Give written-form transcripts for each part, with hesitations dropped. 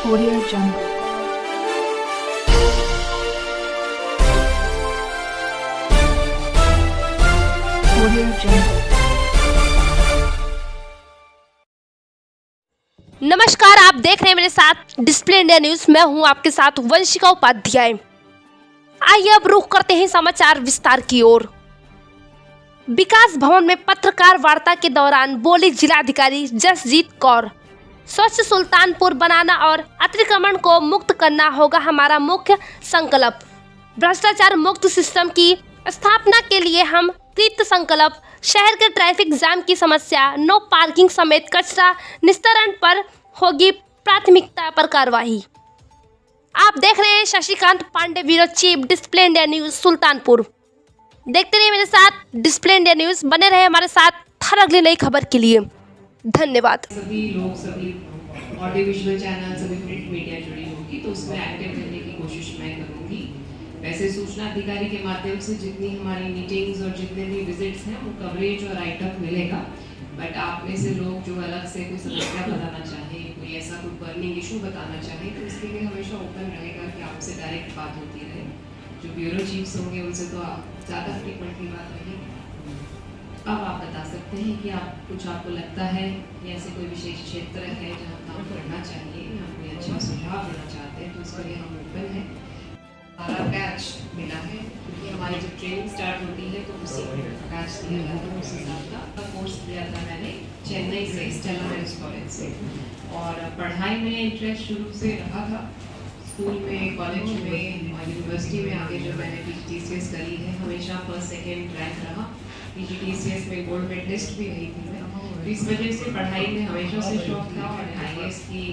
Audio Jungle. Audio Jungle. नमस्कार, आप देख रहे हैं मेरे साथ डिस्प्ले इंडिया न्यूज। मैं हूं आपके साथ वंशिका उपाध्याय। आइए अब रुख करते हैं समाचार विस्तार की ओर। विकास भवन में पत्रकार वार्ता के दौरान बोली जिलाधिकारी जसजीत कौर, स्वच्छ सुल्तानपुर बनाना और अतिक्रमण को मुक्त करना होगा हमारा मुख्य संकल्प। भ्रष्टाचार मुक्त सिस्टम की स्थापना के लिए हम कृत संकल्प। शहर के ट्रैफिक जाम की समस्या, नो पार्किंग समेत कचरा निस्तारण पर होगी प्राथमिकता पर कार्रवाई। आप देख रहे हैं Shashikant Pandey, bureau chief, display India news, Sultanpur. देखते रहिए मेरे साथ डिस्प्ले इंडिया न्यूज, बने रहे हमारे साथ हर अगली नई खबर के लिए। धन्यवाद। सभी लोग, सभी ऑडियो विजुअल चैनल, सभी प्रिंट मीडिया जुड़ी होगी तो उसमें एक्टिव रहने की कोशिश मैं करूँगी। वैसे सूचना अधिकारी के माध्यम से जितनी हमारी मीटिंग्स और जितने भी विजिट्स हैं वो कवरेज और राइटअप मिलेगा। बट आप में से लोग जो अलग से कोई समस्या बताना चाहे, कोई ऐसा कोई बर्निंग इशू बताना चाहे तो इसके लिए हमेशा ओपन रहेगा कि आपसे डायरेक्ट बात होती रहे। जो ब्यूरो चीफ्स होंगे उनसे तो ज़्यादा फ्रीक्वेंटली बात रहेगी। अब आप बता सकते हैं कि आप कुछ आपको लगता है कि ऐसे कोई विशेष क्षेत्र है जहाँ काम करना चाहिए या कोई अच्छा सुझाव देना चाहते हैं तो उसके लिए हम ओपन हैं। हमारा बैच मिला है क्योंकि हमारी जब ट्रेनिंग स्टार्ट होती है तो उसी बैच दिया जाता है। उसी साल का कोर्स किया था मैंने चेन्नई से, स्टेला मैरिज कॉलेज से। और पढ़ाई में इंटरेस्ट शुरू से रहा था। स्कूल में, कॉलेज में और यूनिवर्सिटी में आगे जो मैंने PGTCS करी है हमेशा फर्स्ट सेकेंड रैंक रहा। PGTCS में गोल्ड मेडलिस्ट भी रही थी मैं। तो इस वजह से पढ़ाई में हमेशा से शौक था। और IAS की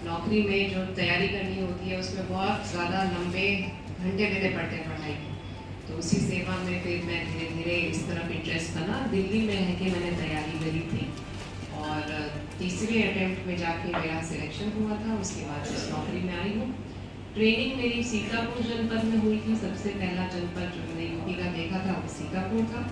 नौकरी में जो तैयारी करनी होती है उसमें बहुत ज़्यादा लंबे घंटे देने पड़ते हैं पढ़ाई में। तो उसी सेवा में फिर मैं धीरे धीरे इस तरफ इंटरेस्ट बना। दिल्ली में रह के मैंने तैयारी करी थी और तीसरे अटेम्प्ट में जाके मेरा सिलेक्शन हुआ था। उसके बाद इस नौकरी में आई हूँ। ट्रेनिंग मेरी सीतापुर जनपद में हुई थी। सबसे पहला जनपद जो मैंने यूपी का देखा था वो सीतापुर था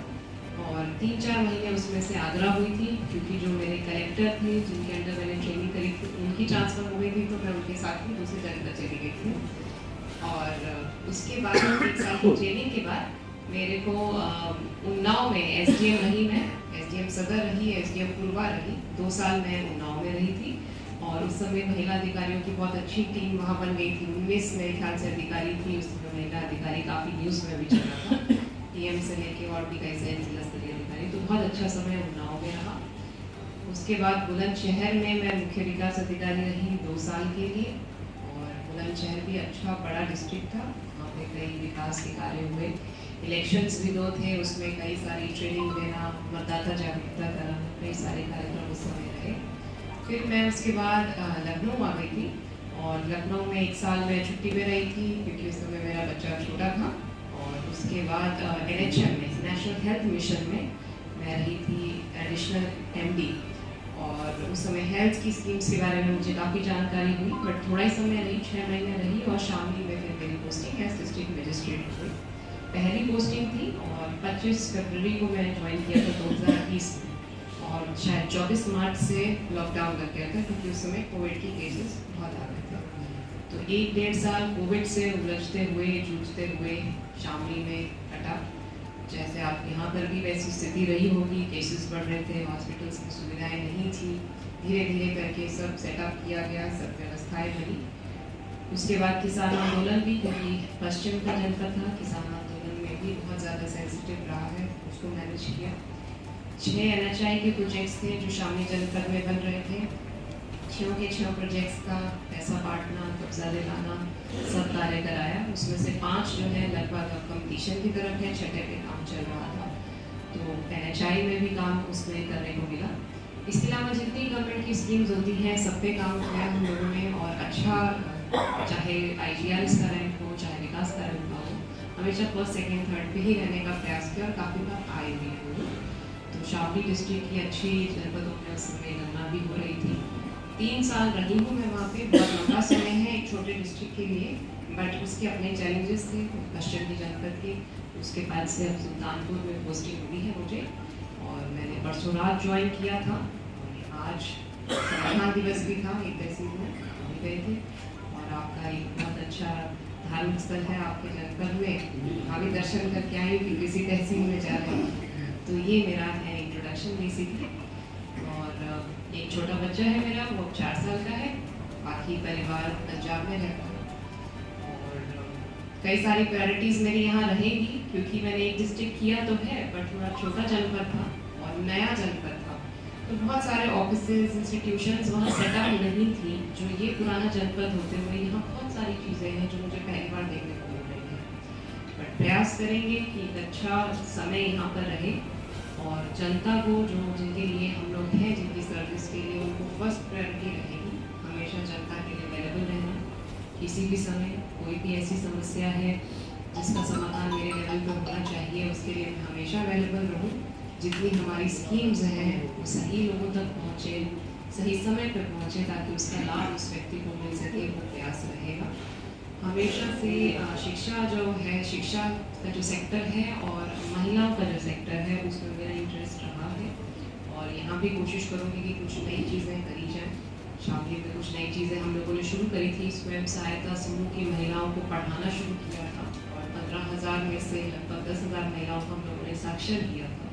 और 3-4 महीने उसमें से आगरा हुई थी क्योंकि जो मेरे कलेक्टर थे जिनके अंडर मैंने ट्रेनिंग करी थी उनकी ट्रांसफ़र हो गई थी तो मैं उनके साथ ही दूसरे जनपद चली गई थी। और उसके बाद 1 साल की ट्रेनिंग के बाद मेरे को उन्नाव में SDM रही। मैं SDM सदर रही, SDM पूर्वा रही। 2 साल मैं उन्नाव में रही थी और उस समय महिला अधिकारियों की बहुत अच्छी टीम वहाँ बन गई थी। 19 मेरे ख्याल से अधिकारी थी उस समय। महिला अधिकारी काफ़ी न्यूज़ में भी चला था, PM से लेके और भी कई सारे जिला स्तरीय अधिकारी। तो बहुत अच्छा समय उन्नाव में रहा। उसके बाद बुलंदशहर में मैं मुख्य विकास अधिकारी रही 2 साल के लिए। और बुलंदशहर भी अच्छा बड़ा डिस्ट्रिक्ट था, वहाँ पे कई विकास के कार्य हुए। इलेक्शंस भी 2 थे, उसमें कई सारी ट्रेनिंग देना, मतदाता जागरूकता कराना, कई सारे कार्यक्रम उस समय रहे। फिर मैं उसके बाद लखनऊ आ गई थी और लखनऊ में 1 साल मैं छुट्टी में रही थी क्योंकि उस समय मेरा बच्चा छोटा था। और उसके बाद NHM में, नेशनल हेल्थ मिशन में मैं रही थी एडिशनल MD। और उस समय हेल्थ की स्कीम्स के बारे में मुझे काफ़ी जानकारी हुई बट थोड़ा ही समय रही, 6 महीने रही। और शामली में फिर मेरी पोस्टिंग एज डिस्ट्रिक्ट मजिस्ट्रेट हुई। पहली पोस्टिंग थी और 25 फरवरी को मैंने ज्वाइन किया था 2020 में। और शायद 24 मार्च से लॉकडाउन लग गया था क्योंकि उस समय कोविड के केसेस बहुत आ गए थे। तो 1-1.5 साल कोविड से उलझते हुए, जूझते हुए शामली में कटा। जैसे आप यहाँ पर भी वैसी स्थिति रही होगी, केसेस बढ़ रहे थे, हॉस्पिटल्स की सुविधाएं नहीं थी। धीरे धीरे करके सब सेटअप किया गया, सब व्यवस्थाएं बनी। उसके बाद किसान आंदोलन भी, क्योंकि पश्चिम का जनपद था, किसान आंदोलन में भी बहुत ज़्यादा सेंसिटिव रहा है, उसको मैनेज किया। 6 NHI के प्रोजेक्ट्स थे जो शामली जनपद में बन रहे थे। 6 के 6 प्रोजेक्ट्स का पैसा बांटना, कब्जा दिलाना, सब कार्य कराया। उसमें से 5 जो है लगभग कंप्लीशन की तरफ है, 6ठे पे काम चल रहा था। तो NHI में भी काम उसमें करने को मिला। इसके अलावा जितनी गवर्नमेंट की स्कीम्स होती हैं सब पे काम किया हम लोगों ने। और अच्छा, चाहे IGRS का रैंक हो, चाहे विकास का रैंक हो, हमेशा फर्स्ट, सेकेंड, थर्ड पे ही रहने का प्रयास किया और काफ़ी बार आए भी हुए। तो शामली डिस्ट्रिक्ट की अच्छी जनपदों में उस समय गणना भी हो रही थी। 3 साल रही हूँ मैं वहाँ पे। बहुत लंबा समय है एक छोटे डिस्ट्रिक्ट के लिए, बट उसके अपने चैलेंजेस थे पश्चिम की जनपद के। उसके बाद से अब सुल्तानपुर में पोस्टिंग हुई है मुझे और मैंने परसों रात ज्वाइन किया था। आज संविधान दिवस भी था 1 तहसील में। गए थे और आपका एक बहुत अच्छा धार्मिक स्थल है आपके जनपद में, वहाँ भी दर्शन करके आई कि किसी तहसील में जा रहे हैं। तो ये मेरा है इंट्रोडक्शन बेसिकली। और एक छोटा बच्चा है मेरा, वो 4 साल का है, बाकी परिवार पंजाब में रहता है। और कई सारी प्रायोरिटीज़ मेरी यहाँ रहेंगी क्योंकि मैंने एक डिस्ट्रिक्ट किया तो है, बट थोड़ा छोटा जनपद था और नया जनपद था, तो बहुत सारे ऑफिसेज इंस्टीट्यूशंस वहाँ सेटअप नहीं थी। जो ये पुराना जनपद होते हुए यहाँ बहुत सारी चीज़ें हैं जो मुझे पहली बार देखने को मिल रही हैं। बट प्रयास करेंगे कि एक अच्छा समय यहाँ पर रहे और जनता को जो जिनके लिए हम लोग हैं, जिनकी सर्विस के लिए, उनको फर्स्ट प्रायोरिटी रहेगी हमेशा जनता के लिए अवेलेबल रहना। किसी भी समय कोई भी ऐसी समस्या है जिसका समाधान मेरे लेवल पर होना चाहिए, उसके लिए मैं हमेशा अवेलेबल रहूँ। जितनी हमारी स्कीम्स हैं वो सही लोगों तक पहुँचे, सही समय पर पहुँचे, ताकि उसका लाभ उस व्यक्ति को मिल सके, वो प्रयास रहेगा। हमेशा से शिक्षा जो है, शिक्षा का जो सेक्टर है और महिलाओं का जो सेक्टर है, उसमें मेरा इंटरेस्ट रहा है और यहाँ भी कोशिश करूँगी कि कुछ नई चीज़ें करी जाएँ। शादी में कुछ नई चीज़ें हम लोगों ने शुरू करी थी। स्वयं सहायता समूह की महिलाओं को पढ़ाना शुरू किया था और 15,000 में से लगभग 10,000 महिलाओं को हम लोगों ने साक्षर किया था।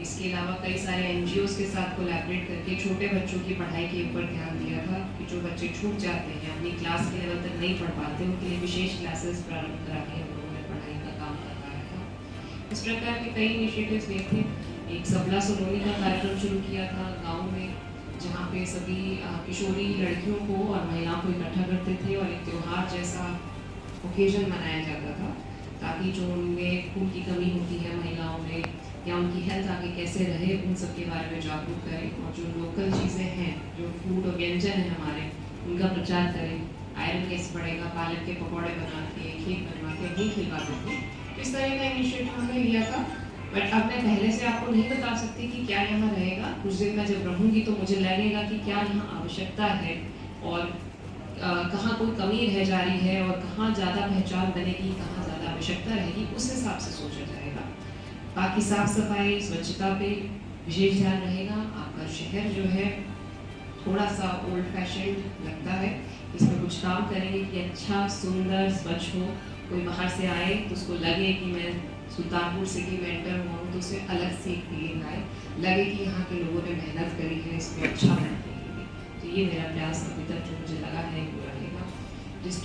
इसके अलावा कई सारे NGOs के साथ कोलैबोरेट करके छोटे बच्चों की पढ़ाई के ऊपर ध्यान दिया था कि जो बच्चे छूट जाते हैं, अपनी क्लास के लेवल तक नहीं पढ़ पाते, उनके लिए विशेष क्लासेस प्रारंभ करा के हम लोगों ने पढ़ाई का काम करवाया था। इस प्रकार के कई इनिशिएटिव्स लिए थे। एक सबला सलोनी का कार्यक्रम शुरू किया था गाँव में, जहाँ पे सभी किशोरी लड़कियों को और महिलाओं को इकट्ठा करते थे और एक त्यौहार जैसा ओकेजन मनाया जाता था, ताकि जो उनमें खून की कमी होती है महिलाओं में या उनकी हेल्थ आगे कैसे रहे, उन सब के बारे में जागरूक करें और जो लोकल चीज़ें हैं, जो फूड और व्यंजन हैं हमारे, उनका प्रचार करें। आयरन कैसे बढ़ेगा, पालक के पकौड़े बना के, खीर बनवा के वही खिलवाते थे। इस तरह का इनिशिएटिव हमने लिया था। बट अब मैं पहले से आपको नहीं बता सकती कि क्या यहाँ रहेगा। कुछ दिन मैं जब रहूँगी तो मुझे लगेगा कि क्या यहाँ आवश्यकता है और कहाँ कोई कमी रह जा रही है और कहाँ ज़्यादा पहचान बनेगी, कहाँ ज़्यादा आवश्यकता रहेगी, उस हिसाब से सोचा जाएगा। बाकी साफ सफाई स्वच्छता पे विशेष ध्यान रहेगा। आपका शहर जो है थोड़ा सा ओल्ड फैशन्ड लगता है, इसमें कुछ काम करेंगे कि अच्छा सुंदर स्वच्छ हो। कोई बाहर से आए तो उसको लगे कि मैं सुल्तानपुर सिटी में एंटर हुआ हूँ, तो उसे अलग से एक फीलिंग आए, लगे कि यहाँ के लोगों ने मेहनत करी है, इसको अच्छा बनाने के लिए। तो ये मेरा प्रयास अभी तक जो मुझे लगा है वो रहेगा। डिस्ट्रिक्ट